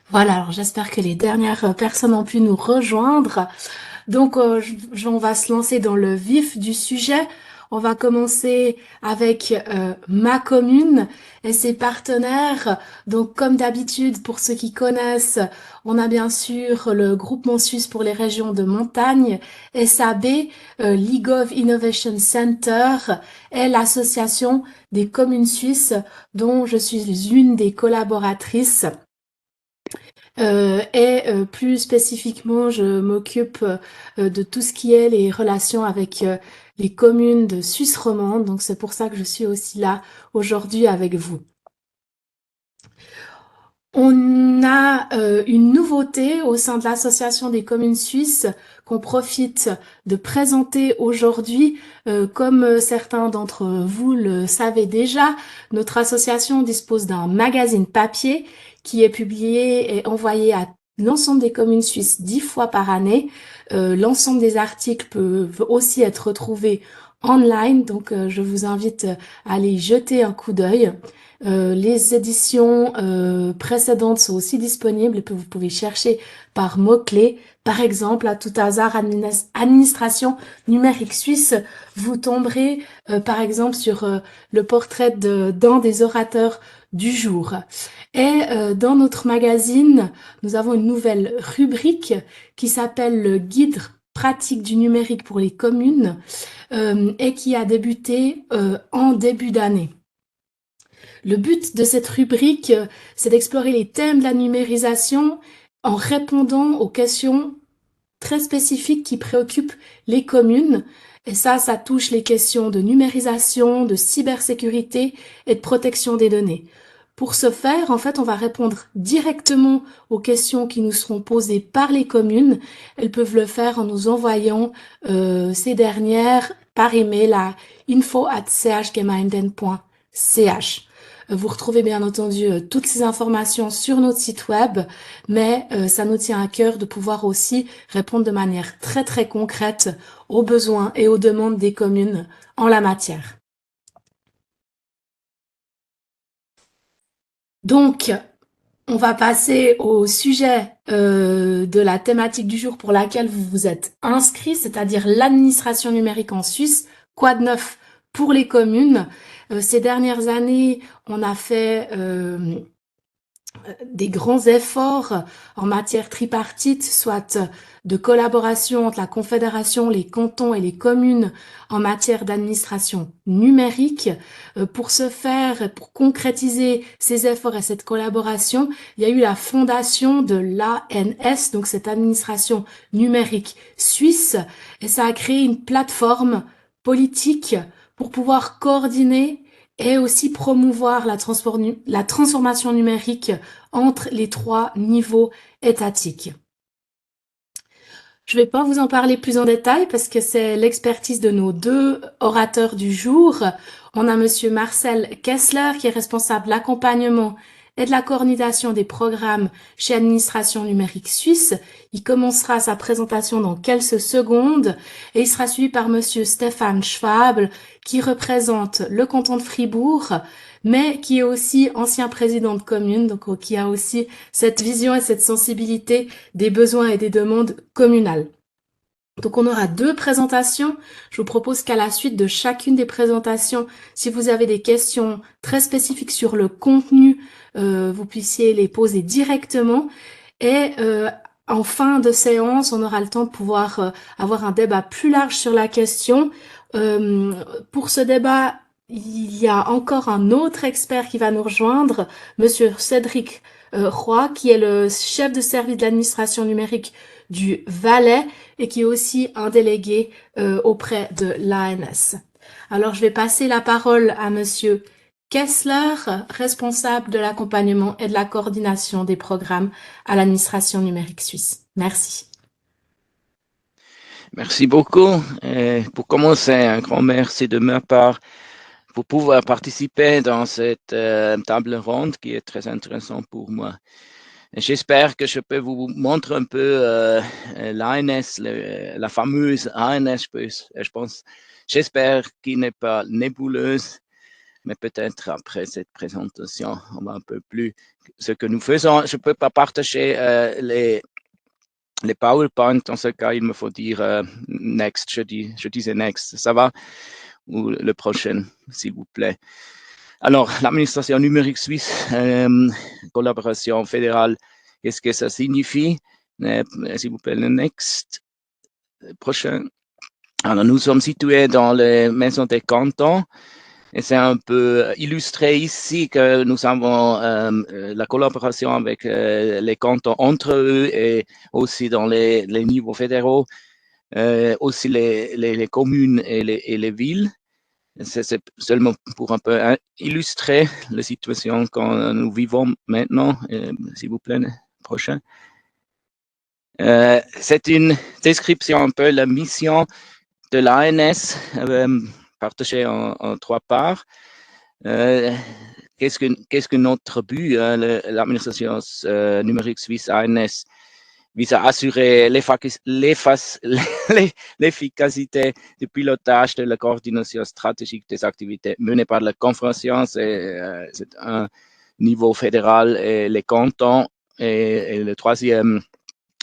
Voilà, alors j'espère que les dernières personnes ont pu nous rejoindre. Donc, on va se lancer dans le vif du sujet. On va commencer avec ma commune et ses partenaires. Donc, comme d'habitude, pour ceux qui connaissent, on a bien sûr le groupement suisse pour les régions de montagne, SAB, League of Innovation Center, et l'association des communes suisses, dont je suis une des collaboratrices. Plus spécifiquement, je m'occupe de tout ce qui est les relations avec les communes de Suisse romande. Donc c'est pour ça que je suis aussi là aujourd'hui avec vous. On a une nouveauté au sein de l'Association des communes suisses qu'on profite de présenter aujourd'hui. Comme certains d'entre vous le savez déjà, notre association dispose d'un magazine papier qui est publié et envoyé à l'ensemble des communes suisses 10 fois par année. L'ensemble des articles peuvent aussi être retrouvés online, donc je vous invite à aller y jeter un coup d'œil. Les éditions précédentes sont aussi disponibles et vous pouvez chercher par mots-clés. Par exemple, à tout hasard, administration numérique suisse, vous tomberez par exemple sur le portrait d'un des orateurs du jour. Et dans notre magazine, nous avons une nouvelle rubrique qui s'appelle le guide pratique du numérique pour les communes et qui a débuté en début d'année. Le but de cette rubrique, c'est d'explorer les thèmes de la numérisation en répondant aux questions très spécifiques qui préoccupent les communes. Et ça touche les questions de numérisation, de cybersécurité et de protection des données. Pour ce faire, en fait, on va répondre directement aux questions qui nous seront posées par les communes. Elles peuvent le faire en nous envoyant ces dernières par email à info@chgemeinden.ch. Vous retrouvez bien entendu toutes ces informations sur notre site web, mais ça nous tient à cœur de pouvoir aussi répondre de manière très très concrète aux besoins et aux demandes des communes en la matière. Donc, on va passer au sujet de la thématique du jour pour laquelle vous vous êtes inscrit, c'est-à-dire l'administration numérique en Suisse. Quoi de neuf pour les communes? Ces dernières années, on a fait des grands efforts en matière tripartite, soit de collaboration entre la Confédération, les cantons et les communes en matière d'administration numérique. Pour ce faire, pour concrétiser ces efforts et cette collaboration, il y a eu la fondation de l'ANS, donc cette administration numérique suisse, et ça a créé une plateforme politique pour pouvoir coordonner et aussi promouvoir la transformation numérique entre les trois niveaux étatiques. Je ne vais pas vous en parler plus en détail parce que c'est l'expertise de nos deux orateurs du jour. On a monsieur Marcel Kessler qui est responsable de l'accompagnement et de la coordination des programmes chez Administration numérique suisse. Il commencera sa présentation dans quelques secondes et il sera suivi par monsieur Stéphane Schwab qui représente le canton de Fribourg mais qui est aussi ancien président de commune, donc qui a aussi cette vision et cette sensibilité des besoins et des demandes communales. Donc on aura deux présentations. Je vous propose qu'à la suite de chacune des présentations, si vous avez des questions très spécifiques sur le contenu, vous puissiez les poser directement. Et en fin de séance, on aura le temps de pouvoir avoir un débat plus large sur la question. Pour ce débat, il y a encore un autre expert qui va nous rejoindre, monsieur Cédric Roy, qui est le chef de service de l'administration numérique du Valais et qui est aussi un délégué auprès de l'ANS. Alors, je vais passer la parole à monsieur Kessler, responsable de l'accompagnement et de la coordination des programmes à l'administration numérique suisse. Merci. Merci beaucoup. Pour commencer, un grand merci de ma part pour pouvoir participer dans cette table ronde qui est très intéressante pour moi. J'espère que je peux vous montrer un peu l'ANS, la fameuse ANS, je pense. J'espère qu'il n'est pas nébuleuse. mais peut-être après cette présentation, on va un peu plus ce que nous faisons. Je ne peux pas partager les PowerPoint. Dans ce cas, il me faut dire next. Je disais next. Ça va? Ou le prochain, s'il vous plaît. Alors, l'administration numérique suisse, collaboration fédérale, qu'est-ce que ça signifie? S'il vous plaît, le next. Prochain. Alors, nous sommes situés dans les maisons des cantons. Et c'est un peu illustré ici que nous avons la collaboration avec les cantons entre eux et aussi dans les niveaux fédéraux, aussi les communes et les villes. C'est seulement pour un peu illustrer la situation que nous vivons maintenant. S'il vous plaît, prochain. C'est une description un peu de la mission de l'ANS partagée en 3 parts. Qu'est-ce que notre but, l'administration numérique suisse ANS, vise à assurer l'efficacité du pilotage de la coordination stratégique des activités menées par la confédération, c'est un niveau fédéral et les cantons, et le troisième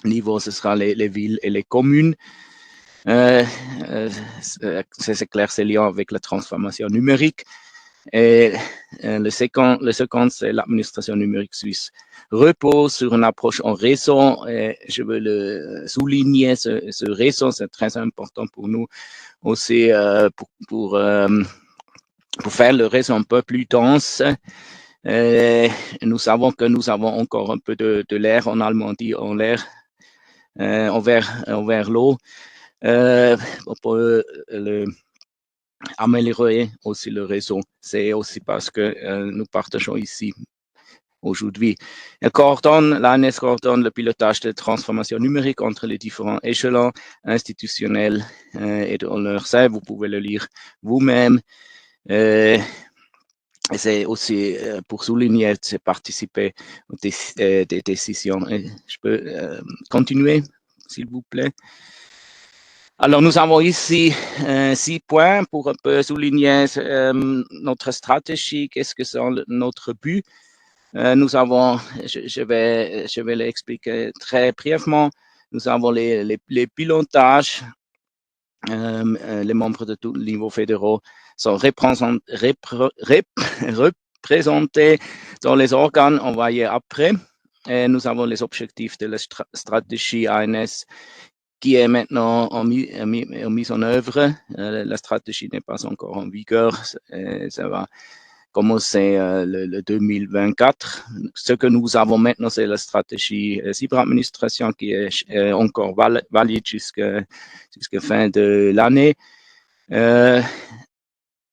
niveau, ce sera les villes et les communes. C'est clair, c'est lié avec la transformation numérique. Et le second, c'est l'administration numérique suisse repose sur une approche en réseau. Et je veux le souligner, ce réseau, c'est très important pour nous aussi pour faire le réseau un peu plus dense. Nous savons que nous avons encore un peu de l'air en allemand dit en l'air envers l'eau pour améliorer aussi le réseau. C'est aussi parce que nous partageons ici aujourd'hui. L'ANS coordonne le pilotage de transformation numérique entre les différents échelons institutionnels et dans leur sein. Vous pouvez le lire vous-même. C'est aussi pour souligner, c'est participer aux des décisions. Je peux continuer, s'il vous plaît. Alors, nous avons ici 6 points pour un peu souligner notre stratégie, qu'est-ce que c'est notre but. Nous avons, je vais l'expliquer très brièvement, nous avons les pilotages, les membres de tous les niveaux fédéraux sont représentés dans les organes envoyés après. Et nous avons les objectifs de la stratégie ANS qui est maintenant mise en œuvre. La stratégie n'est pas encore en vigueur. Ça va commencer le 2024. Ce que nous avons maintenant, c'est la stratégie cyberadministration qui est encore valide jusqu'à fin de l'année.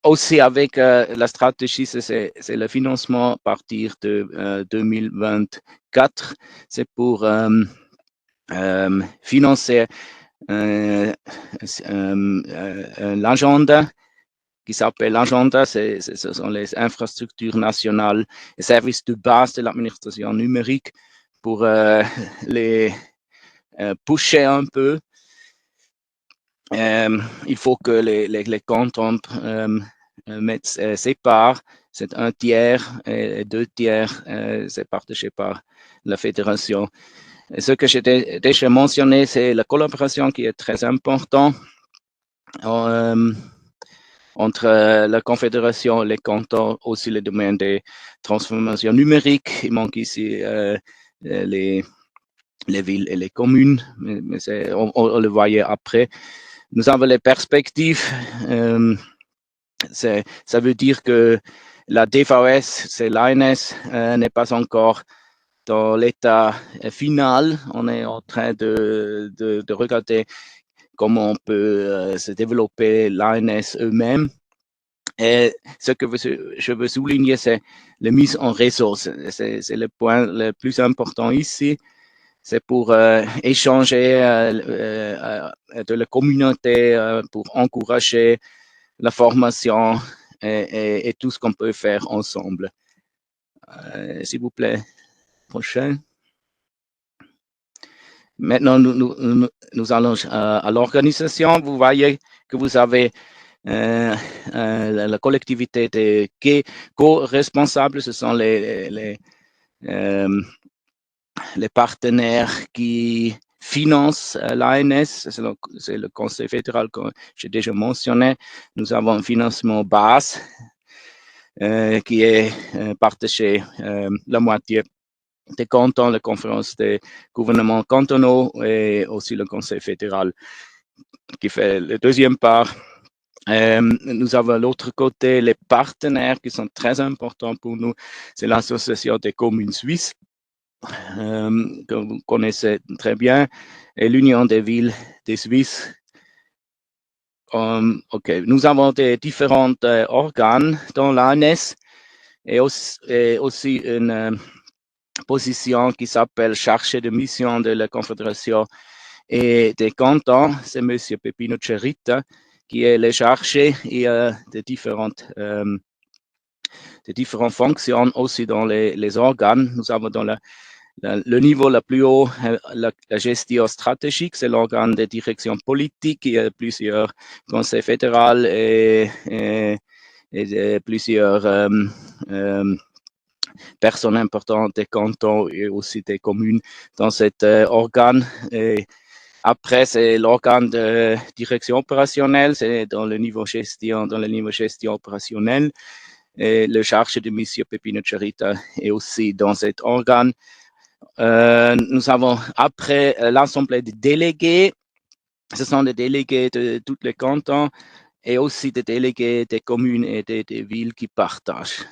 Aussi avec la stratégie, c'est le financement à partir de 2024. C'est pour financer l'agenda qui s'appelle l'agenda, ce sont les infrastructures nationales et services de base de l'administration numérique pour les pusher un peu. Il faut que les cantons mettent ses parts, c'est 1/3 et 2/3, c'est partagé par la fédération. Et ce que j'ai déjà mentionné, c'est la collaboration qui est très importante entre la confédération et les cantons, aussi le domaine des transformations numériques. Il manque ici les villes et les communes, mais on le voyait après. Nous avons les perspectives. Ça veut dire que la DVS, c'est l'ANS, n'est pas encore dans l'état final. On est en train de regarder comment on peut se développer l'ANS eux-mêmes. Et ce que je veux souligner, c'est la mise en réseau. C'est le point le plus important ici. C'est pour échanger de la communauté, pour encourager la formation et tout ce qu'on peut faire ensemble. S'il vous plaît, prochain. Maintenant, nous allons à l'organisation. Vous voyez que vous avez la collectivité des co-responsables, ce sont les partenaires qui financent l'ANS, c'est le Conseil fédéral que j'ai déjà mentionné. Nous avons un financement base qui est partagé la moitié des cantons, la conférence des gouvernements cantonaux et aussi le Conseil fédéral qui fait le deuxième part. Nous avons à l'autre côté les partenaires qui sont très importants pour nous. C'est l'Association des communes suisses, que vous connaissez très bien, et l'Union des villes des Suisses. OK, nous avons des différents organes dans l'ANS et aussi une position qui s'appelle chargé de mission de la Confédération et des cantons. C'est M. Pepino Cerita qui est le chargé et des différentes fonctions aussi dans les organes. Nous avons dans le niveau le plus haut, la gestion stratégique, c'est l'organe de direction politique. Il y a plusieurs conseils fédéraux et plusieurs personnes importantes des cantons et aussi des communes dans cet organe. Et après, c'est l'organe de direction opérationnelle, c'est dans le niveau gestion opérationnelle. Et le chargé de mission Pepino Cerita est aussi dans cet organe. Nous avons après l'assemblée des délégués, ce sont des délégués de tous les cantons et aussi des délégués des communes et des villes qui partagent.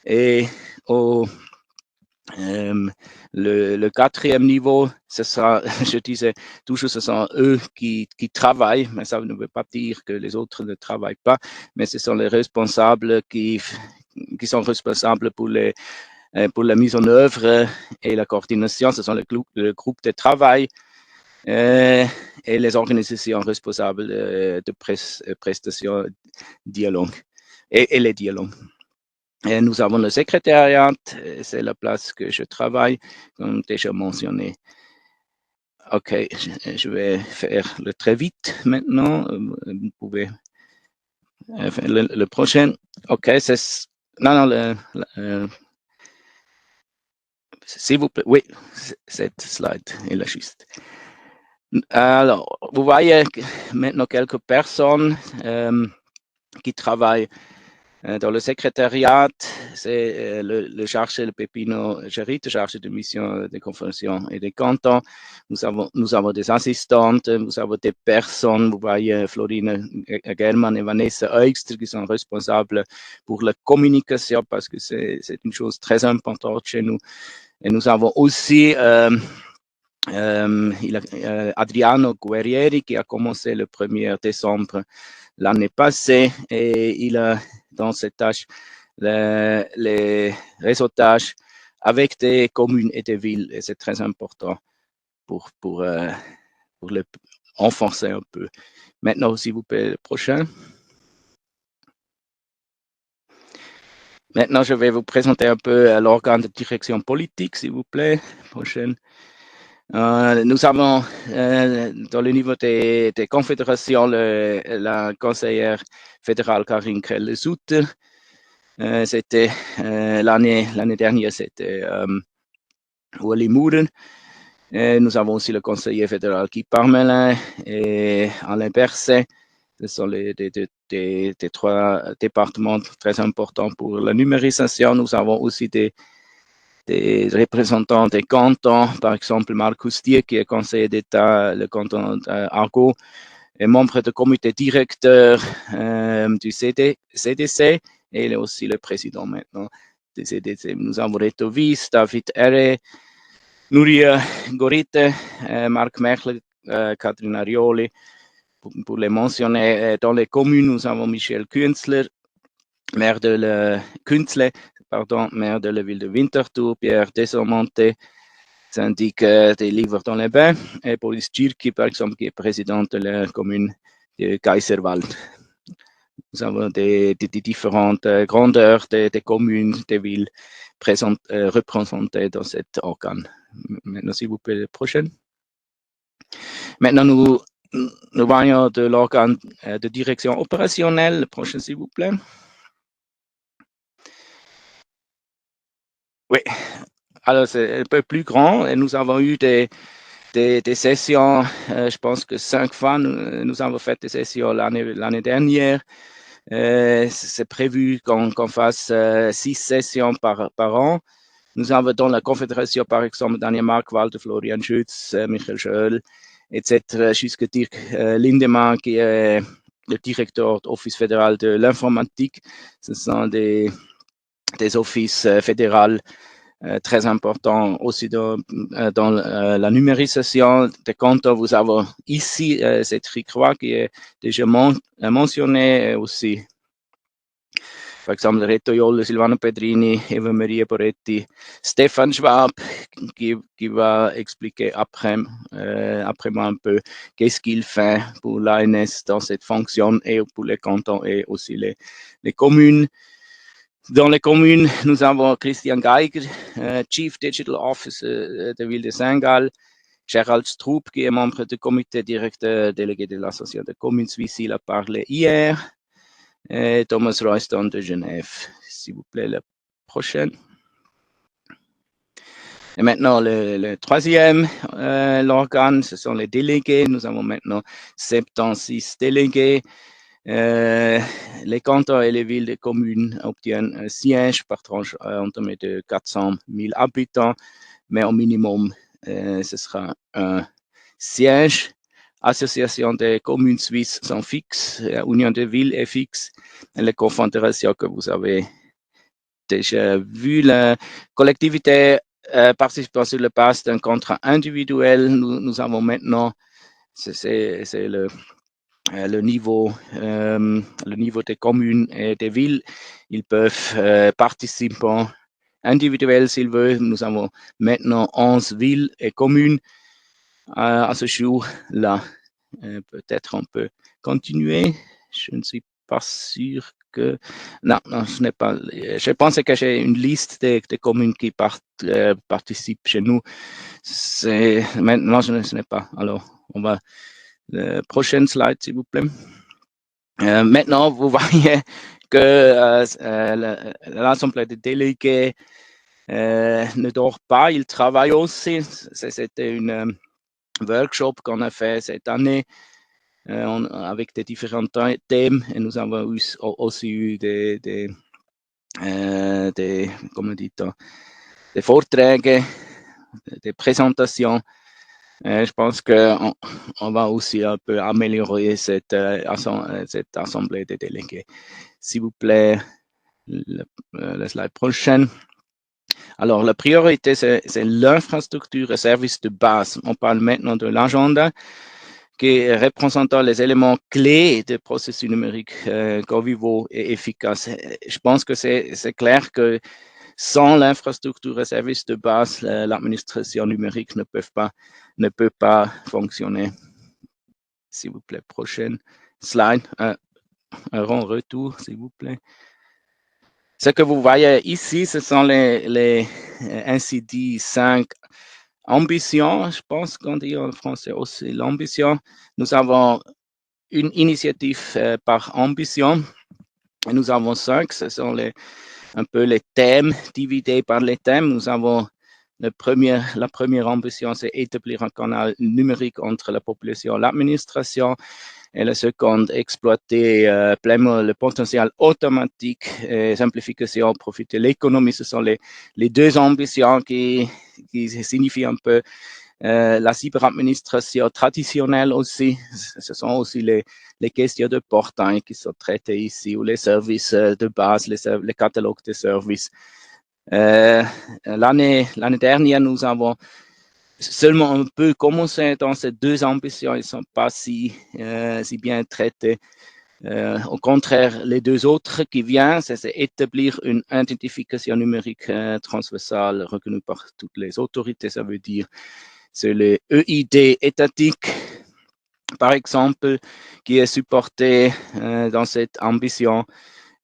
Et le quatrième niveau, ce sera, je disais toujours, ce sont eux qui travaillent, mais ça ne veut pas dire que les autres ne travaillent pas, mais ce sont les responsables qui sont responsables pour la mise en œuvre et la coordination. Ce sont le groupe de travail et les organisations responsables de prestations dialogue et les dialogues. Et nous avons le secrétariat, c'est la place que je travaille, comme déjà mentionné. OK, je vais faire le très vite maintenant. Vous pouvez faire le prochain. OK, c'est... Non, s'il vous plaît, oui, cette slide est là juste. Alors, vous voyez maintenant quelques personnes qui travaillent dans le secrétariat. C'est le chargé de Pepino Cerita, chargé de mission des confédérations et des cantons. Nous avons des assistantes, nous avons des personnes, vous voyez Florine German et Vanessa Eugster qui sont responsables pour la communication parce que c'est une chose très importante chez nous. Et nous avons aussi Adriano Guerrieri qui a commencé le 1er décembre l'année passée et il a dans cette tâche les réseautages avec des communes et des villes et c'est très important pour le renforcer un peu. Maintenant, s'il vous plaît, le prochain. Maintenant, je vais vous présenter un peu l'organe de direction politique, s'il vous plaît. Prochaine. Nous avons dans le niveau des confédérations la conseillère fédérale Karin Krelle-Sutter. C'était l'année dernière, c'était Ueli Muren. Nous avons aussi le conseiller fédéral Guy Parmelin et Alain Berset. Ce sont les trois départements très importants pour la numérisation. Nous avons aussi des représentants des cantons, par exemple Marcus Dier, qui est conseiller d'État, le canton d'Argot, est membre du comité directeur du CDC et il est aussi le président maintenant du CDC. Nous avons Reto Wies, David Erre, Nuria Gorite, Marc Merle, Catherine Arioli. Pour les mentionner, dans les communes, nous avons Michel Künzler, maire de la ville de Winterthur, Pierre Desalmonte, syndic des livres dans les bains, et Boris Tschirki, par exemple, qui est président de la commune de Kaiserwald. Nous avons des différentes grandeurs des communes, des villes représentées dans cet organe. Maintenant, s'il vous plaît, le prochain. Maintenant, nous nous voyons de l'organe de direction opérationnelle. Le prochain, s'il vous plaît. Oui, alors c'est un peu plus grand et nous avons eu des sessions, je pense que 5 fois, nous avons fait des sessions l'année dernière. C'est prévu qu'on fasse 6 sessions par an. Nous avons dans la Confédération, par exemple, Daniel Markwalder, Florian Schütz, Michael Schöll, etc., jusqu'à Dirk Lindemann, qui est le directeur de l'Office fédéral de l'informatique. Ce sont des offices fédéraux très importants aussi dans la numérisation des comptes. Vous avez ici cette Croix qui est déjà mentionnée aussi. Par exemple, Reto Jolle, Silvano Pedrini, Eva Maria Poretti, Stéphane Schwab, qui va expliquer après moi un peu qu'est-ce qu'il fait pour l'ANS dans cette fonction et pour les cantons et aussi les communes. Dans les communes, nous avons Christian Geiger, Chief Digital Officer de Ville de Saint-Gall, Gérald Stroop, qui est membre du comité directeur délégué de l'Association des communes suisses, il a parlé hier, et Thomas Royston de Genève. S'il vous plaît, la prochaine. Et maintenant, le troisième, l'organe, ce sont les délégués. Nous avons maintenant 76 délégués. Les cantons et les villes des communes obtiennent un siège par tranche entamé de 400 000 habitants, mais au minimum, ce sera un siège. Association des communes suisses sont fixes, Union des villes est fixe, et les confédérations que vous avez déjà vues, la collectivité participant sur le base d'un contrat individuel, nous avons maintenant, c'est le niveau des communes et des villes, ils peuvent participer individuels s'ils veulent. Nous avons maintenant 11 villes et communes à ce jour-là. Peut-être on peut continuer. Je ne suis pas sûr que... Non, ce n'est pas... Je pensais que j'ai une liste des communes qui participent chez nous. Maintenant, ce n'est pas. Alors, on va... prochaine slide, s'il vous plaît. Maintenant, vous voyez que l'Assemblée des délégués ne dort pas, il travaille aussi. C'était une workshop qu'on a fait cette année avec des différents thèmes et nous avons aussi eu des Vorträge, des présentations. Je pense qu'on va aussi un peu améliorer cette assemblée des délégués. S'il vous plaît, la slide prochaine. Alors, la priorité, c'est l'infrastructure et services de base. On parle maintenant de l'agenda qui représentant les éléments clés des processus numériques conviviaux et efficaces. Je pense que c'est clair que sans l'infrastructure et services de base, l'administration numérique ne peut pas fonctionner. S'il vous plaît, prochaine slide. Un rond retour, s'il vous plaît. Ce que vous voyez ici, ce sont les ainsi dit 5 ambitions. Je pense qu'on dit en français aussi l'ambition. Nous avons une initiative par ambition. Et nous avons 5. Ce sont un peu les thèmes, divisés par les thèmes. Nous avons la première ambition, c'est établir un canal numérique entre la population et l'administration. Et la seconde, exploiter pleinement le potentiel automatique et simplification au profit de l'économie. Ce sont les deux ambitions qui signifient un peu la cyberadministration traditionnelle aussi. Ce sont aussi les questions de portail qui sont traitées ici, ou les services de base, les catalogues de services. L'année dernière, nous avons seulement un peu commencé dans ces deux ambitions. Ils ne sont pas si bien traités. Au contraire, les deux autres qui viennent, c'est établir une identification numérique transversale reconnue par toutes les autorités. Ça veut dire c'est le EID étatique, par exemple, qui est supporté dans cette ambition,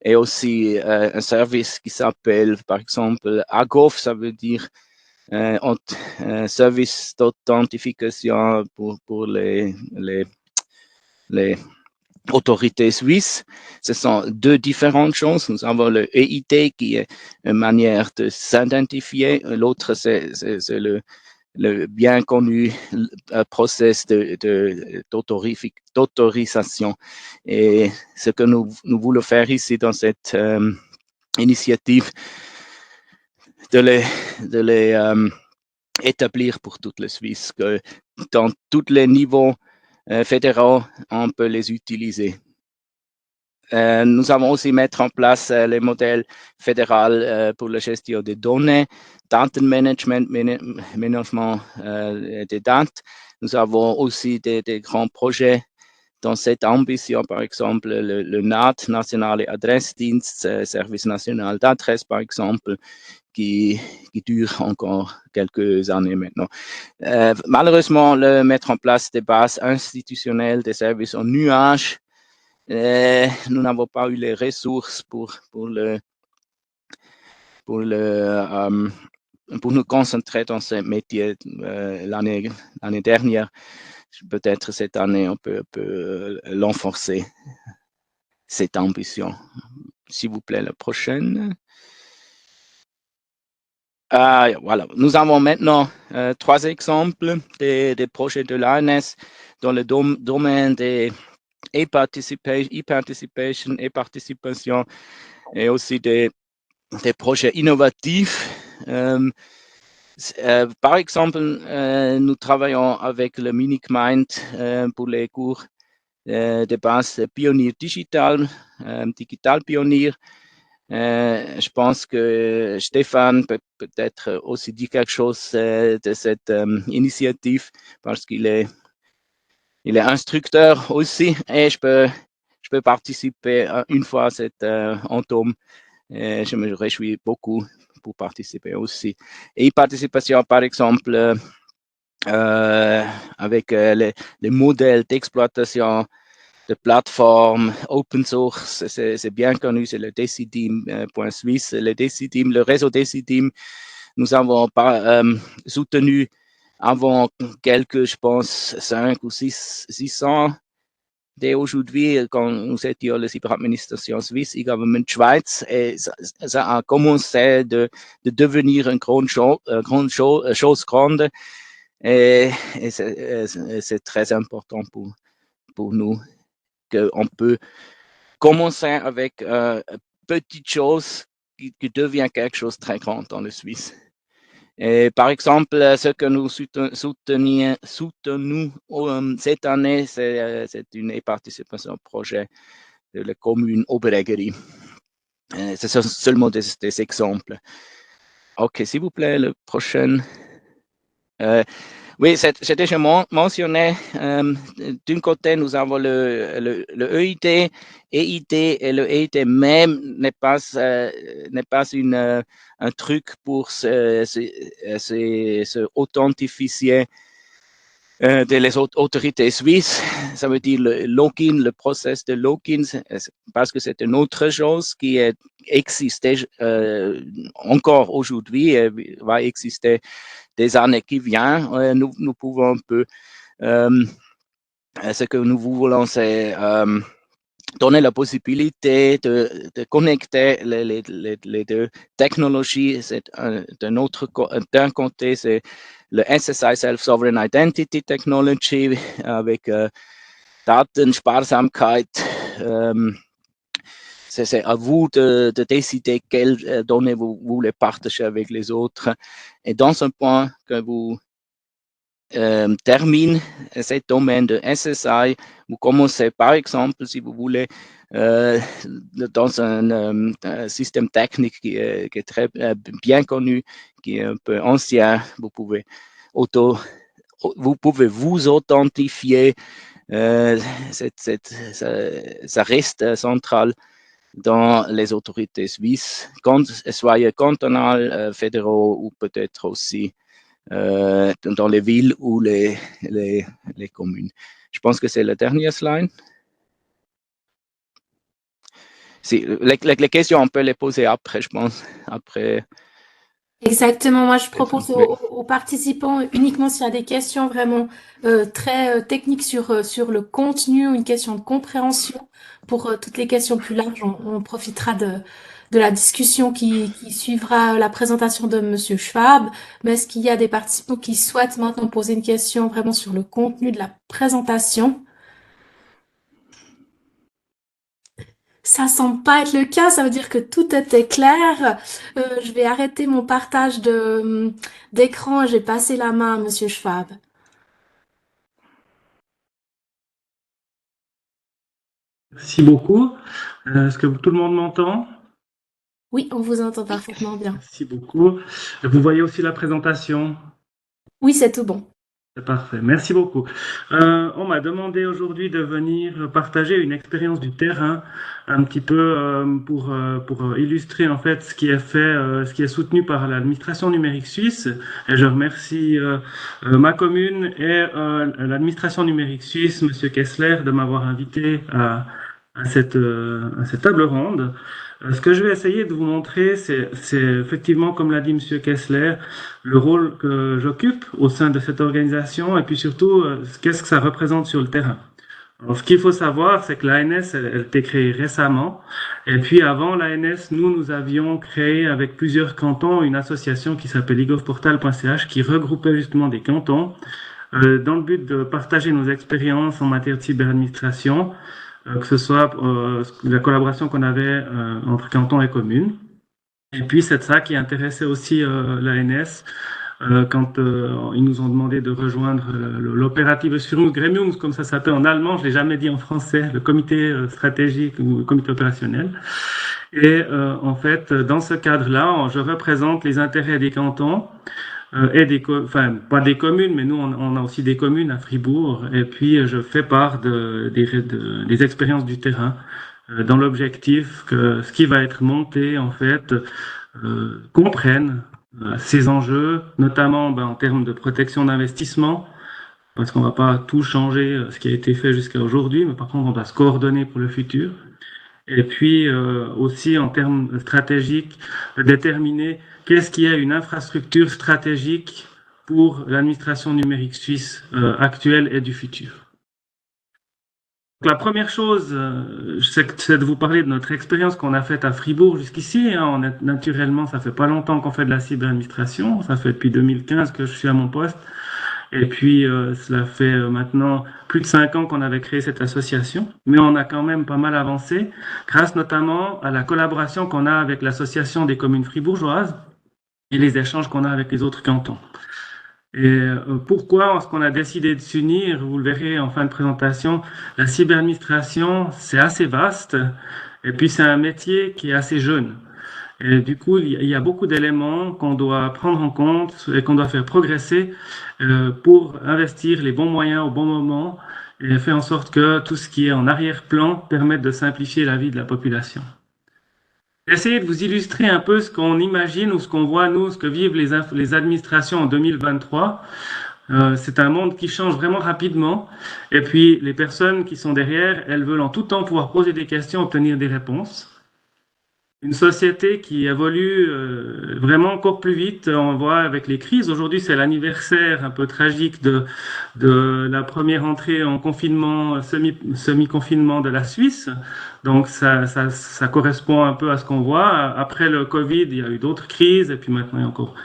et aussi un service qui s'appelle, par exemple, AGOF, ça veut dire service d'authentification pour les les autorités suisses. Ce sont deux différentes choses. Nous avons le EIT qui est une manière de s'identifier. L'autre, c'est le bien connu process d'autorisation. Et ce que nous voulons faire ici dans cette initiative, de les établir pour toute la Suisse, que dans tous les niveaux fédéraux, on peut les utiliser. Nous avons aussi mettre en place les modèles fédéraux pour la gestion des données, datenmanagement, management des dates. Nous avons aussi des grands projets dans cette ambition, par exemple le NAT, Nationale Adressdienst, Service national d'adresse, par exemple, qui dure encore quelques années maintenant. Malheureusement, le mettre en place des bases institutionnelles, des services en nuage, nous n'avons pas eu les ressources pour nous concentrer dans ce métier l'année dernière. Peut-être cette année, on peut l'enforcer, cette ambition. S'il vous plaît, la prochaine. Voilà. Nous avons maintenant 3 exemples des projets de l'ANS dans le domaine des e-participation et aussi des projets innovatifs. Par exemple, nous travaillons avec le MiniCmind pour les cours de base Pionier Digital, Digital Pionier. Je pense que Stéphane peut-être aussi dit quelque chose de cette initiative parce qu'il est instructeur aussi et je peux participer une fois à cette entome. Je me réjouis beaucoup pour participer aussi. Et participation, par exemple, avec les modèles d'exploitation de plateformes open source, c'est bien connu, c'est le Decidim.Suisse. Le réseau Decidim, nous avons soutenu avant quelques, je pense, 5 ou 600. Dès aujourd'hui, quand nous étions la cyberadministration suisse, e-government Schweiz, et ça a commencé de devenir une grande chose grande. Et c'est très important pour nous qu'on peut commencer avec une petite chose qui devient quelque chose de très grand dans le Suisse. Et par exemple, ce que nous soutenons cette année, c'est une participation au projet de la commune Oberägeri. Ce sont seulement des exemples. OK, s'il vous plaît, le prochain. Oui, j'ai déjà mentionné. D'un côté, nous avons le EIT, et le EIT même n'est pas un truc pour se authentifier des autorités suisses. Ça veut dire le login, le process de login, parce que c'est une autre chose qui existe encore aujourd'hui et va exister des années qui viennent. Nous pouvons un peu, ce que nous voulons, c'est donner la possibilité de connecter les deux technologies. D'un côté, c'est le SSI Self-Sovereign Identity Technology avec Datensparsamkeit. C'est à vous de décider quelles données vous voulez partager avec les autres. Et dans un point que vous termine ce domaine de SSI, vous commencez par exemple, si vous voulez, dans un système technique qui est très bien connu, qui est un peu ancien, vous pouvez vous authentifier. Ça reste central dans les autorités suisses, soit cantonales, fédéraux ou peut-être aussi dans les villes ou les communes. Je pense que c'est la dernière slide. Si, les questions, on peut les poser après, je pense. Après. Exactement, moi je propose Oui. aux participants uniquement s'il y a des questions vraiment très techniques sur le contenu ou une question de compréhension. Pour toutes les questions plus larges, on profitera de la discussion qui suivra la présentation de Monsieur Schwab. Mais est-ce qu'il y a des participants qui souhaitent maintenant poser une question vraiment sur le contenu de la présentation? Ça semble pas être le cas, ça veut dire que tout était clair. Je vais arrêter mon partage d'écran et j'ai passé la main à Monsieur Schwab. Merci beaucoup. Est-ce que tout le monde m'entend? Oui, on vous entend parfaitement bien. Merci beaucoup. Vous voyez aussi la présentation? Oui, c'est tout bon. C'est parfait. Merci beaucoup. On m'a demandé aujourd'hui de venir partager une expérience du terrain, un petit peu pour illustrer en fait ce qui est fait, ce qui est soutenu par l'administration numérique suisse. Et je remercie ma commune et l'administration numérique suisse, Monsieur Kessler, de m'avoir invité à cette table ronde. Ce que je vais essayer de vous montrer, c'est effectivement, comme l'a dit Monsieur Kessler, le rôle que j'occupe au sein de cette organisation et puis surtout, qu'est-ce que ça représente sur le terrain. Alors, ce qu'il faut savoir, c'est que l'ANS, elle a été créée récemment. Et puis, avant l'ANS, nous avions créé avec plusieurs cantons une association qui s'appelle leagueofportal.ch qui regroupait justement des cantons dans le but de partager nos expériences en matière de cyberadministration, que ce soit la collaboration qu'on avait entre cantons et communes. Et puis, c'est ça qui intéressait aussi l'ANS quand ils nous ont demandé de rejoindre l'Operative Führungsgremium, comme ça s'appelle en allemand, je l'ai jamais dit en français, le comité stratégique ou le comité opérationnel. Et en fait, dans ce cadre-là, je représente les intérêts des cantons et enfin pas des communes, mais nous on a aussi des communes à Fribourg. Et puis je fais part des expériences du terrain dans l'objectif que ce qui va être monté en fait comprenne ces enjeux, notamment en termes de protection d'investissement, parce qu'on ne va pas tout changer ce qui a été fait jusqu'à aujourd'hui, mais par contre on va se coordonner pour le futur. Et puis aussi en termes stratégiques, déterminer qu'est-ce qui est une infrastructure stratégique pour l'administration numérique suisse actuelle et du futur. Donc, la première chose, c'est de vous parler de notre expérience qu'on a faite à Fribourg jusqu'ici. Naturellement, ça fait pas longtemps qu'on fait de la cyberadministration. Ça fait depuis 2015 que je suis à mon poste. Et puis, cela fait maintenant plus de 5 ans qu'on avait créé cette association. Mais on a quand même pas mal avancé, grâce notamment à la collaboration qu'on a avec l'association des communes fribourgeoises et les échanges qu'on a avec les autres cantons. Et pourquoi est-ce qu'on a décidé de s'unir? Vous le verrez en fin de présentation. La cyberadministration, c'est assez vaste. Et puis, c'est un métier qui est assez jeune. Et du coup, il y a beaucoup d'éléments qu'on doit prendre en compte et qu'on doit faire progresser pour investir les bons moyens au bon moment et faire en sorte que tout ce qui est en arrière-plan permette de simplifier la vie de la population. Essayez de vous illustrer un peu ce qu'on imagine ou ce qu'on voit, nous, ce que vivent les administrations en 2023. C'est un monde qui change vraiment rapidement. Et puis, les personnes qui sont derrière, elles veulent en tout temps pouvoir poser des questions, obtenir des réponses. Une société qui évolue vraiment encore plus vite. On voit avec les crises. Aujourd'hui, c'est l'anniversaire un peu tragique de la première entrée en confinement, semi-confinement de la Suisse. Donc, ça correspond un peu à ce qu'on voit. Après le Covid, il y a eu d'autres crises. Et puis maintenant, il y a encore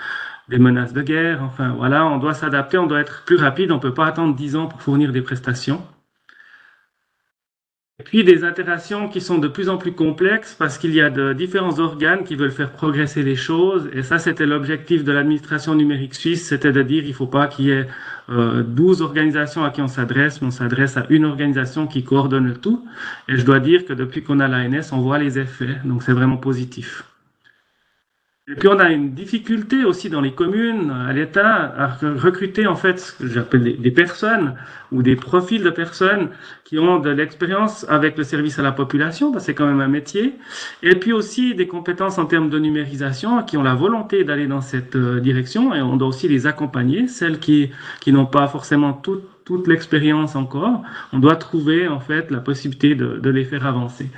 des menaces de guerre. Enfin, voilà, on doit s'adapter. On doit être plus rapide. On ne peut pas attendre 10 ans pour fournir des prestations. Et puis des interactions qui sont de plus en plus complexes parce qu'il y a de différents organes qui veulent faire progresser les choses. Et ça, c'était l'objectif de l'administration numérique suisse, c'était de dire il ne faut pas qu'il y ait 12 organisations à qui on s'adresse, mais on s'adresse à une organisation qui coordonne le tout. Et je dois dire que depuis qu'on a l'ANS, on voit les effets, donc c'est vraiment positif. Et puis on a une difficulté aussi dans les communes, à l'État, à recruter en fait ce que j'appelle des personnes ou des profils de personnes qui ont de l'expérience avec le service à la population, parce que c'est quand même un métier, et puis aussi des compétences en termes de numérisation, qui ont la volonté d'aller dans cette direction, et on doit aussi les accompagner, celles qui n'ont pas forcément toute l'expérience encore, on doit trouver en fait la possibilité de les faire avancer.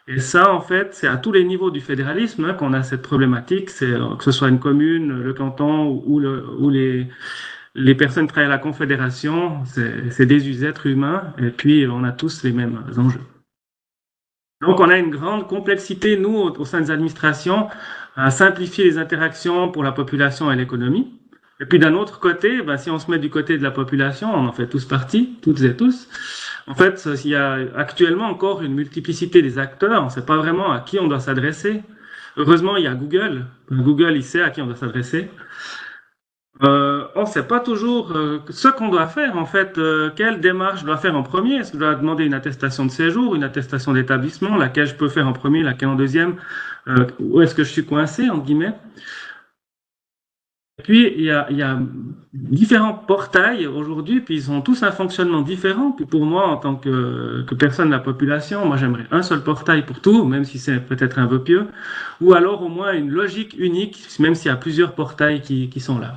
Et ça, en fait, c'est à tous les niveaux du fédéralisme hein, qu'on a cette problématique, que ce soit une commune, le canton ou les personnes qui travaillent à la confédération, c'est des êtres humains et puis on a tous les mêmes enjeux. Donc on a une grande complexité, nous, au sein des administrations, à simplifier les interactions pour la population et l'économie. Et puis d'un autre côté, ben, si on se met du côté de la population, on en fait tous partie, toutes et tous. En fait, il y a actuellement encore une multiplicité des acteurs, on ne sait pas vraiment à qui on doit s'adresser. Heureusement, il y a Google. Google, il sait à qui on doit s'adresser. On ne sait pas toujours ce qu'on doit faire, en fait. Quelle démarche je dois faire en premier? Est-ce que je dois demander une attestation de séjour, une attestation d'établissement, laquelle je peux faire en premier, laquelle en deuxième? Où est-ce que je suis coincé, entre guillemets? Et puis, il y a différents portails aujourd'hui, puis ils ont tous un fonctionnement différent. Puis pour moi, en tant que personne de la population, moi j'aimerais un seul portail pour tout, même si c'est peut-être un vœu pieux, ou alors au moins une logique unique, même s'il y a plusieurs portails qui sont là.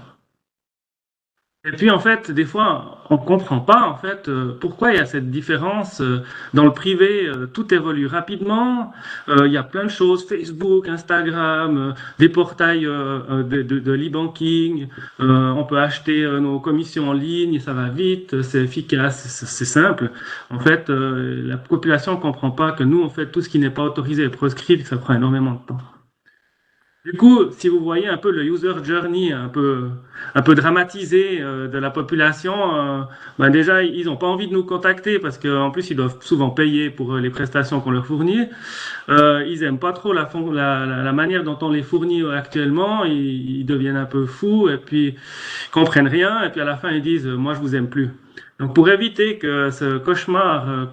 Et puis en fait, des fois, on comprend pas en fait pourquoi il y a cette différence. Dans le privé, tout évolue rapidement. Il y a plein de choses, Facebook, Instagram, des portails de l'e-banking. On peut acheter nos commissions en ligne, ça va vite, c'est efficace, c'est simple. En fait, la population comprend pas que nous, on fait tout ce qui n'est pas autorisé et proscrit, que ça prend énormément de temps. Du coup, si vous voyez un peu le user journey un peu dramatisé de la population, ben déjà, ils n'ont pas envie de nous contacter parce qu'en plus, ils doivent souvent payer pour les prestations qu'on leur fournit. Ils aiment pas trop la manière dont on les fournit actuellement. Ils deviennent un peu fous et puis ils comprennent rien. Et puis à la fin, ils disent, moi, je vous aime plus. Donc pour éviter que ce cauchemar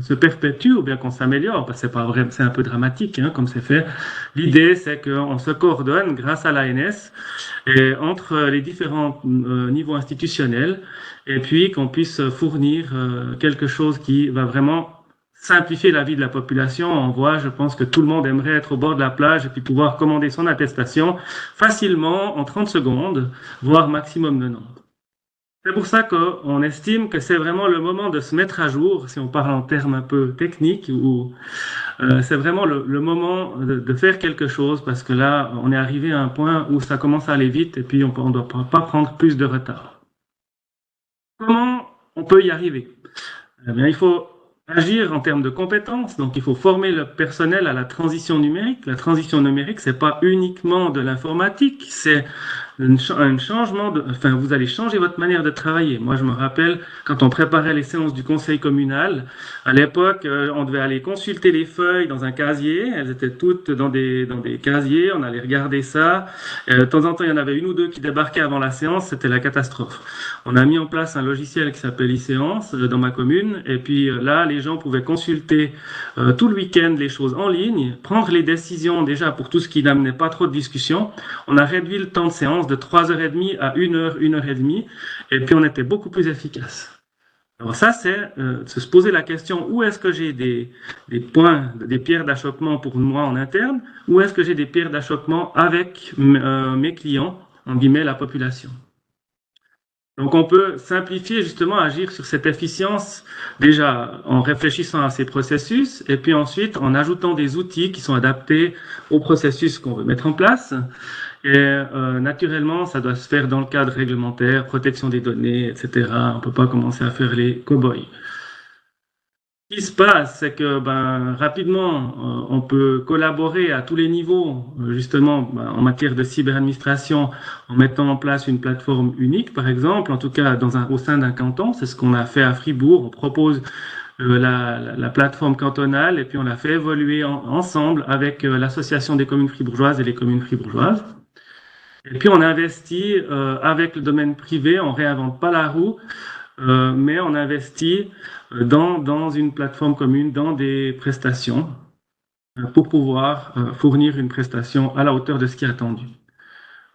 se perpétue ou bien qu'on s'améliore, parce que c'est pas vrai, c'est un peu dramatique hein, comme c'est fait. L'idée c'est qu'on se coordonne grâce à l'ANS et entre les différents niveaux institutionnels et puis qu'on puisse fournir quelque chose qui va vraiment simplifier la vie de la population. On voit, je pense que tout le monde aimerait être au bord de la plage et puis pouvoir commander son attestation facilement en 30 secondes, voire maximum 90. C'est pour ça qu'on estime que c'est vraiment le moment de se mettre à jour, si on parle en termes un peu techniques, ou c'est vraiment le moment de faire quelque chose, parce que là, on est arrivé à un point où ça commence à aller vite et puis on ne doit pas prendre plus de retard. Comment on peut y arriver? Eh bien, il faut agir en termes de compétences, donc il faut former le personnel à la transition numérique. La transition numérique, c'est pas uniquement de l'informatique, c'est un changement enfin, vous allez changer votre manière de travailler. Moi, je me rappelle quand on préparait les séances du conseil communal, à l'époque, on devait aller consulter les feuilles dans un casier. Elles étaient toutes dans des casiers. On allait regarder ça. De temps en temps, il y en avait une ou deux qui débarquaient avant la séance. C'était la catastrophe. On a mis en place un logiciel qui s'appelle e-séance dans ma commune. Et puis là, les gens pouvaient consulter tout le week-end les choses en ligne, prendre les décisions déjà pour tout ce qui n'amenait pas trop de discussion. On a réduit le temps de séance de 3h30 à 1h, 1h30, et puis on était beaucoup plus efficace. Alors ça, c'est se poser la question, où est-ce que j'ai des points, des pierres d'achoppement pour moi en interne, où est-ce que j'ai des pierres d'achoppement avec mes clients, en guillemets, la population. Donc on peut simplifier justement, agir sur cette efficience déjà en réfléchissant à ces processus et puis ensuite en ajoutant des outils qui sont adaptés au processus qu'on veut mettre en place. Et naturellement, ça doit se faire dans le cadre réglementaire, protection des données, etc. On ne peut pas commencer à faire les cow-boys. Ce qui se passe, c'est que rapidement, on peut collaborer à tous les niveaux, justement en matière de cyberadministration, en mettant en place une plateforme unique, par exemple, en tout cas au sein d'un canton. C'est ce qu'on a fait à Fribourg. On propose la plateforme cantonale et puis on l'a fait évoluer ensemble avec l'association des communes fribourgeoises et les communes fribourgeoises. Et puis on investit avec le domaine privé, on réinvente pas la roue, mais on investit dans une plateforme commune, dans des prestations, pour pouvoir fournir une prestation à la hauteur de ce qui est attendu.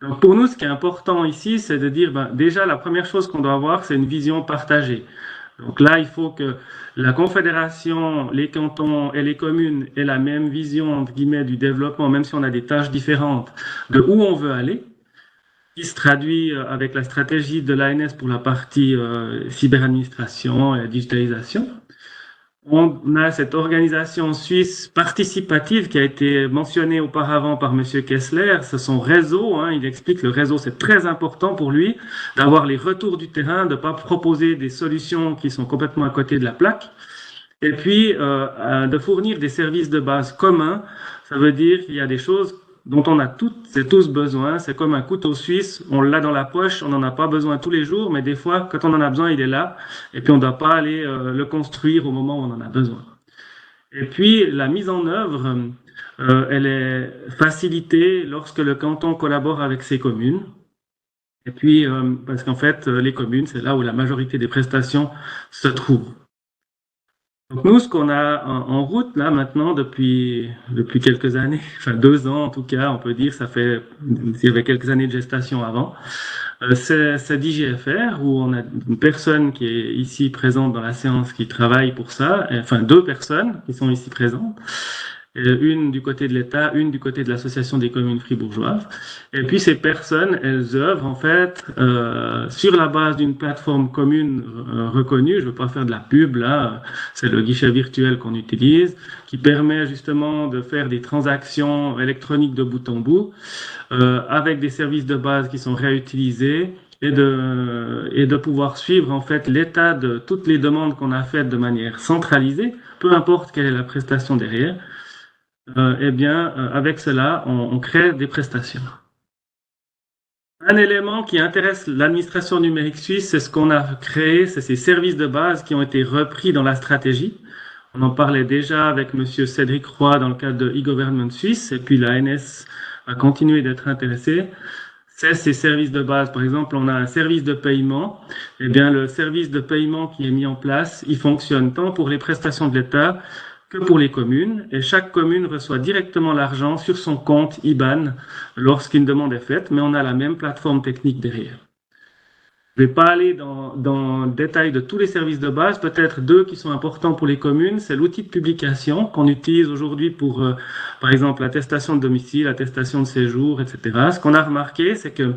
Donc pour nous, ce qui est important ici, c'est de dire, déjà, la première chose qu'on doit avoir, c'est une vision partagée. Donc là, il faut que la Confédération, les cantons et les communes aient la même vision, entre guillemets, du développement, même si on a des tâches différentes, de où on veut aller, qui se traduit avec la stratégie de l'ANS pour la partie cyberadministration et digitalisation. On a cette organisation suisse participative qui a été mentionnée auparavant par Monsieur Kessler. C'est son réseau. Il explique le réseau, c'est très important pour lui d'avoir les retours du terrain, de ne pas proposer des solutions qui sont complètement à côté de la plaque. Et puis, de fournir des services de base communs. Ça veut dire qu'il y a des choses dont on a toutes et tous besoin. C'est comme un couteau suisse, on l'a dans la poche, on n'en a pas besoin tous les jours, mais des fois, quand on en a besoin, il est là, et puis on ne doit pas aller le construire au moment où on en a besoin. Et puis, la mise en œuvre, elle est facilitée lorsque le canton collabore avec ses communes. Et puis, parce qu'en fait, les communes, c'est là où la majorité des prestations se trouvent. Donc nous, ce qu'on a en route là maintenant depuis quelques années, enfin 2 ans en tout cas, on peut dire, il y avait quelques années de gestation avant, c'est d'IGFR où on a une personne qui est ici présente dans la séance qui travaille pour ça, enfin 2 personnes qui sont ici présentes. Une du côté de l'État, une du côté de l'Association des communes fribourgeoises. Et puis ces personnes, elles œuvrent en fait sur la base d'une plateforme commune reconnue. Je ne veux pas faire de la pub là, c'est le guichet virtuel qu'on utilise, qui permet justement de faire des transactions électroniques de bout en bout, avec des services de base qui sont réutilisés. Et de pouvoir suivre en fait l'état de toutes les demandes qu'on a faites de manière centralisée, peu importe quelle est la prestation derrière. Avec cela, on crée des prestations. Un élément qui intéresse l'administration numérique suisse, c'est ce qu'on a créé, c'est ces services de base qui ont été repris dans la stratégie. On en parlait déjà avec Monsieur Cédric Roy dans le cadre de e-Government Suisse, et puis la NS va continuer d'être intéressée. C'est ces services de base. Par exemple, on a un service de paiement. Eh bien, le service de paiement qui est mis en place, il fonctionne tant pour les prestations de l'État que pour les communes, et chaque commune reçoit directement l'argent sur son compte IBAN lorsqu'une demande est faite, mais on a la même plateforme technique derrière. Je ne vais pas aller dans le détail de tous les services de base, peut-être 2 qui sont importants pour les communes. C'est l'outil de publication qu'on utilise aujourd'hui pour, par exemple, l'attestation de domicile, l'attestation de séjour, etc. Ce qu'on a remarqué, c'est que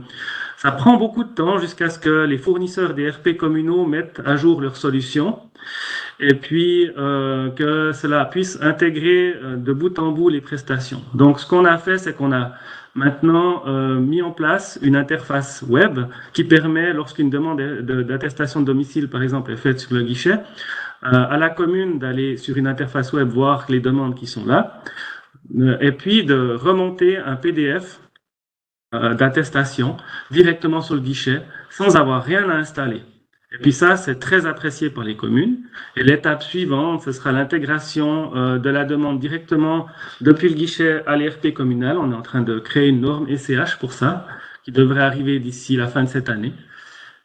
ça prend beaucoup de temps jusqu'à ce que les fournisseurs des RP communaux mettent à jour leurs solutions et puis que cela puisse intégrer de bout en bout les prestations. Donc, ce qu'on a fait, c'est qu'on a maintenant mis en place une interface web qui permet, lorsqu'une demande d'attestation de domicile, par exemple, est faite sur le guichet, à la commune d'aller sur une interface web voir les demandes qui sont là, et puis de remonter un PDF d'attestation directement sur le guichet sans avoir rien à installer. Et puis ça, c'est très apprécié par les communes. Et l'étape suivante, ce sera l'intégration de la demande directement depuis le guichet à l'ERP communal. On est en train de créer une norme ECH pour ça, qui devrait arriver d'ici la fin de cette année.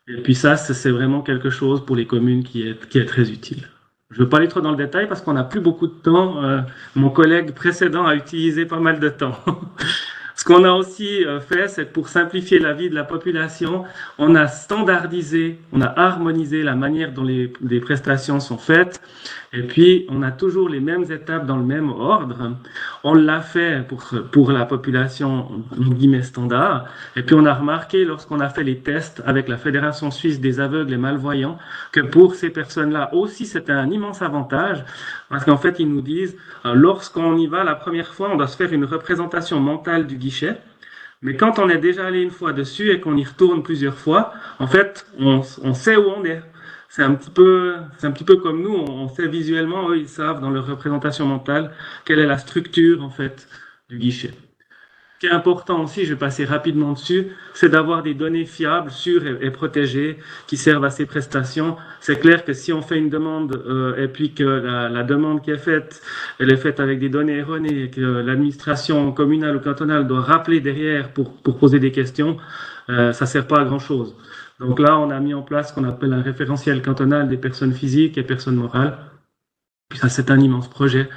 Et puis ça, c'est vraiment quelque chose pour les communes qui est très utile. Je ne veux pas aller trop dans le détail parce qu'on n'a plus beaucoup de temps. Mon collègue précédent a utilisé pas mal de temps. Ce qu'on a aussi fait, c'est que pour simplifier la vie de la population, on a standardisé, on a harmonisé la manière dont les prestations sont faites. Et puis, on a toujours les mêmes étapes dans le même ordre. On l'a fait pour la population guillemets standard. Et puis, on a remarqué, lorsqu'on a fait les tests avec la Fédération suisse des aveugles et malvoyants, que pour ces personnes-là aussi, c'était un immense avantage. Parce qu'en fait, ils nous disent, lorsqu'on y va la première fois, on doit se faire une représentation mentale du guichet. Mais quand on est déjà allé une fois dessus et qu'on y retourne plusieurs fois, en fait, on sait où on est. C'est un petit peu comme nous, on sait visuellement, eux, ils savent dans leur représentation mentale quelle est la structure, en fait, du guichet. Ce qui est important aussi, je vais passer rapidement dessus, c'est d'avoir des données fiables, sûres et protégées qui servent à ces prestations. C'est clair que si on fait une demande et puis que la demande qui est faite, elle est faite avec des données erronées et que l'administration communale ou cantonale doit rappeler derrière pour poser des questions, ça sert pas à grand-chose. Donc là, on a mis en place ce qu'on appelle un référentiel cantonal des personnes physiques et personnes morales. Puis ça, c'est un immense projet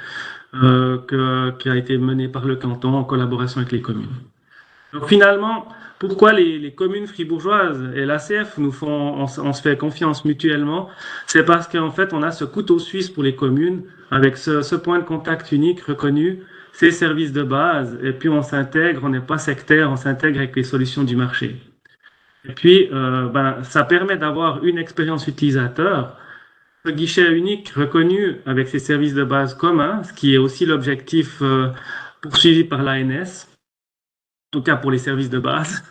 qui a été mené par le canton en collaboration avec les communes. Donc finalement, pourquoi les communes fribourgeoises et l'ACF on se fait confiance mutuellement? C'est parce qu'en fait, on a ce couteau suisse pour les communes avec ce point de contact unique reconnu, ces services de base, et puis on s'intègre, on n'est pas sectaire, on s'intègre avec les solutions du marché. Et puis, ça permet d'avoir une expérience utilisateur guichet unique reconnu avec ses services de base communs, ce qui est aussi l'objectif poursuivi par l'ANS, en tout cas pour les services de base.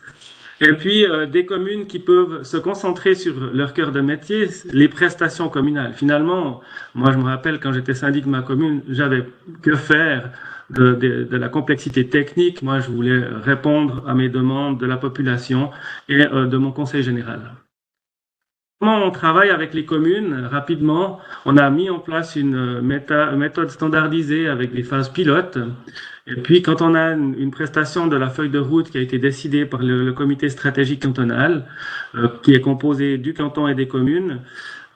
Et puis, des communes qui peuvent se concentrer sur leur cœur de métier, les prestations communales. Finalement, moi, je me rappelle quand j'étais syndic de ma commune, j'avais que faire de la complexité technique. Moi, je voulais répondre à mes demandes de la population et de mon conseil général. Comment on travaille avec les communes? Rapidement, on a mis en place une méthode standardisée avec des phases pilotes. Et puis, quand on a une prestation de la feuille de route qui a été décidée par le comité stratégique cantonal, qui est composé du canton et des communes,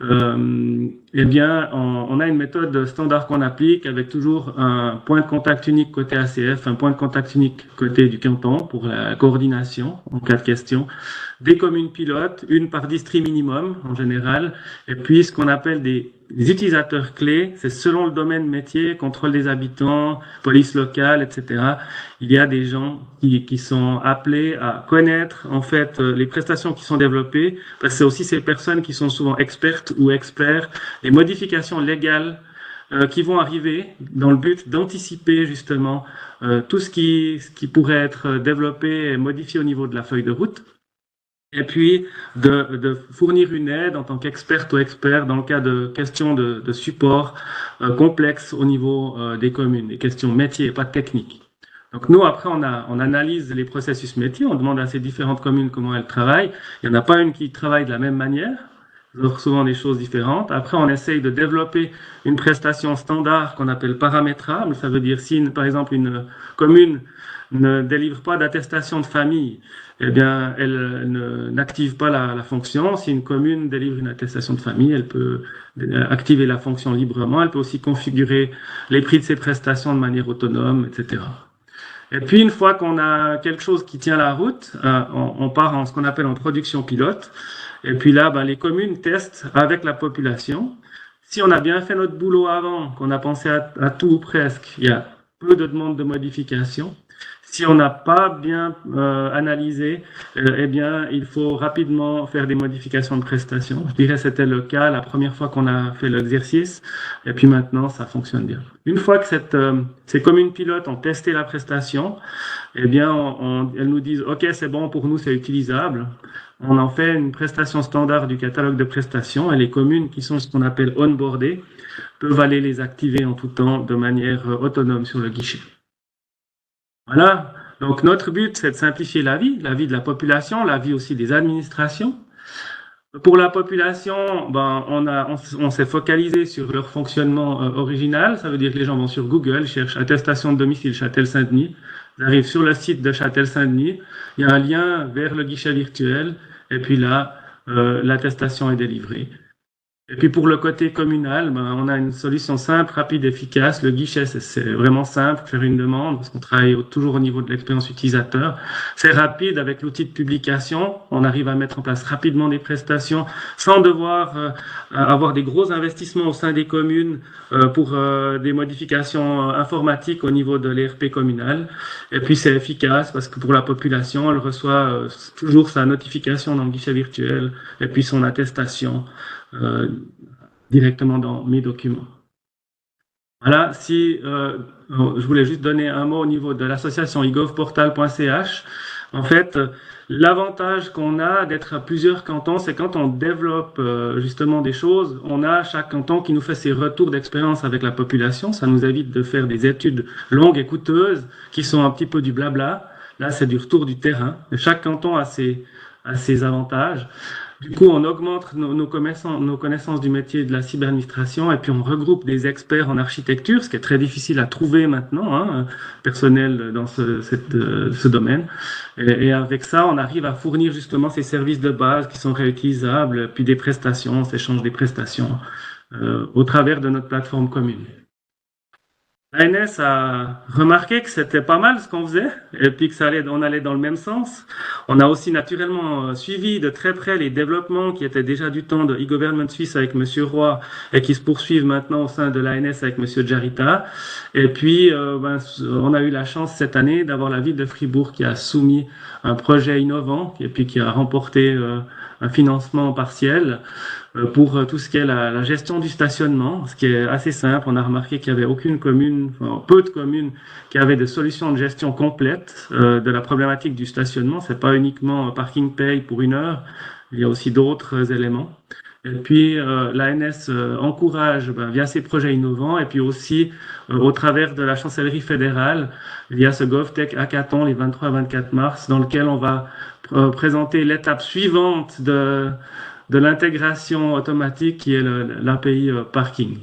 eh bien, on a une méthode standard qu'on applique avec toujours un point de contact unique côté ACF, un point de contact unique côté du canton pour la coordination en cas de question, des communes pilotes, une par district minimum en général, et puis ce qu'on appelle des utilisateurs clés, c'est selon le domaine métier, contrôle des habitants, police locale, etc. Il y a des gens qui sont appelés à connaître en fait les prestations qui sont développées, parce que c'est aussi ces personnes qui sont souvent expertes ou experts, les modifications légales qui vont arriver dans le but d'anticiper justement tout ce qui pourrait être développé et modifié au niveau de la feuille de route. Et puis de fournir une aide en tant qu'experte ou expert dans le cas de questions de support complexes au niveau des communes, des questions métiers, pas techniques. Donc nous, après, on analyse les processus métiers, on demande à ces différentes communes comment elles travaillent. Il n'y en a pas une qui travaille de la même manière, elles offrent souvent des choses différentes. Après, on essaye de développer une prestation standard qu'on appelle paramétrable. Ça veut dire si, par exemple, une commune ne délivre pas d'attestation de famille, eh bien, elle n'active pas la fonction. Si une commune délivre une attestation de famille, elle peut activer la fonction librement. Elle peut aussi configurer les prix de ses prestations de manière autonome, etc. Et puis, une fois qu'on a quelque chose qui tient la route, on part en ce qu'on appelle en production pilote. Et puis là, les communes testent avec la population. Si on a bien fait notre boulot avant, qu'on a pensé à tout ou presque, il y a peu de demandes de modification. Si on n'a pas bien analysé, eh bien, il faut rapidement faire des modifications de prestations. Je dirais que c'était le cas la première fois qu'on a fait l'exercice, et puis maintenant, ça fonctionne bien. Une fois que ces communes pilotes ont testé la prestation, eh bien, elles nous disent « Ok, c'est bon pour nous, c'est utilisable ». On en fait une prestation standard du catalogue de prestations, et les communes qui sont ce qu'on appelle onboardées peuvent aller les activer en tout temps de manière autonome sur le guichet. Voilà, donc notre but, c'est de simplifier la vie de la population, la vie aussi des administrations. Pour la population, on s'est focalisé sur leur fonctionnement original. Ça veut dire que les gens vont sur Google, cherchent attestation de domicile Châtel-Saint-Denis. Ils arrivent sur le site de Châtel-Saint-Denis. Il y a un lien vers le guichet virtuel. Et puis là, l'attestation est délivrée. Et puis pour le côté communal, on a une solution simple, rapide, efficace. Le guichet, c'est vraiment simple, faire une demande, parce qu'on travaille toujours au niveau de l'expérience utilisateur. C'est rapide avec l'outil de publication. On arrive à mettre en place rapidement des prestations sans devoir avoir des gros investissements au sein des communes pour des modifications informatiques au niveau de l'ERP communal. Et puis c'est efficace parce que pour la population, elle reçoit toujours sa notification dans le guichet virtuel et puis son attestation directement dans mes documents. Voilà, je voulais juste donner un mot au niveau de l'association egovportal.ch. En fait, l'avantage qu'on a d'être à plusieurs cantons, c'est quand on développe justement des choses, on a chaque canton qui nous fait ses retours d'expérience avec la population. Ça nous évite de faire des études longues et coûteuses qui sont un petit peu du blabla. Là, c'est du retour du terrain. Et chaque canton a ses avantages. Du coup, on augmente nos connaissances du métier de la cyberadministration et puis on regroupe des experts en architecture, ce qui est très difficile à trouver maintenant, personnel dans ce domaine. Et avec ça, on arrive à fournir justement ces services de base qui sont réutilisables, puis des prestations, on s'échange des prestations au travers de notre plateforme commune. L'ANS a remarqué que c'était pas mal ce qu'on faisait et puis on allait dans le même sens. On a aussi naturellement suivi de très près les développements qui étaient déjà du temps de e-Government Suisse avec Monsieur Roy et qui se poursuivent maintenant au sein de l'ANS avec Monsieur Jarita. Et puis, on a eu la chance cette année d'avoir la ville de Fribourg qui a soumis un projet innovant et puis qui a remporté un financement partiel pour tout ce qui est la gestion du stationnement, ce qui est assez simple. On a remarqué qu'il y avait aucune commune, enfin, peu de communes qui avaient des solutions de gestion complètes de la problématique du stationnement. C'est pas uniquement parking pay pour 1 heure, il y a aussi d'autres éléments. Et puis l'ANS encourage via ces projets innovants et puis aussi au travers de la chancellerie fédérale via ce GovTech Hackathon les 23 et 24 mars dans lequel on va présenter l'étape suivante de l'intégration automatique qui est l'API parking.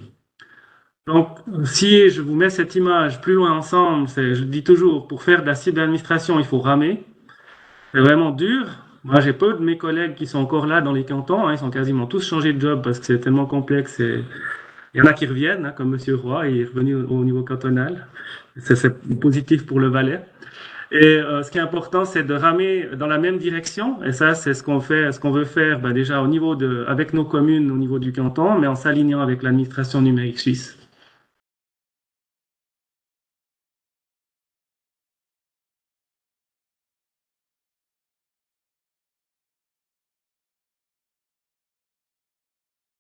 Donc, si je vous mets cette image plus loin ensemble, je dis toujours, pour faire de la cyber-administration, il faut ramer. C'est vraiment dur. Moi, j'ai peu de mes collègues qui sont encore là dans les cantons. Hein, ils sont quasiment tous changés de job parce que c'est tellement complexe. Et il y en a qui reviennent, hein, comme Monsieur Roy, il est revenu au niveau cantonal. C'est positif pour le Valais. Et ce qui est important, c'est de ramer dans la même direction. Et ça, c'est ce qu'on fait, ce qu'on veut faire déjà au niveau avec nos communes, au niveau du canton, mais en s'alignant avec l'administration numérique suisse.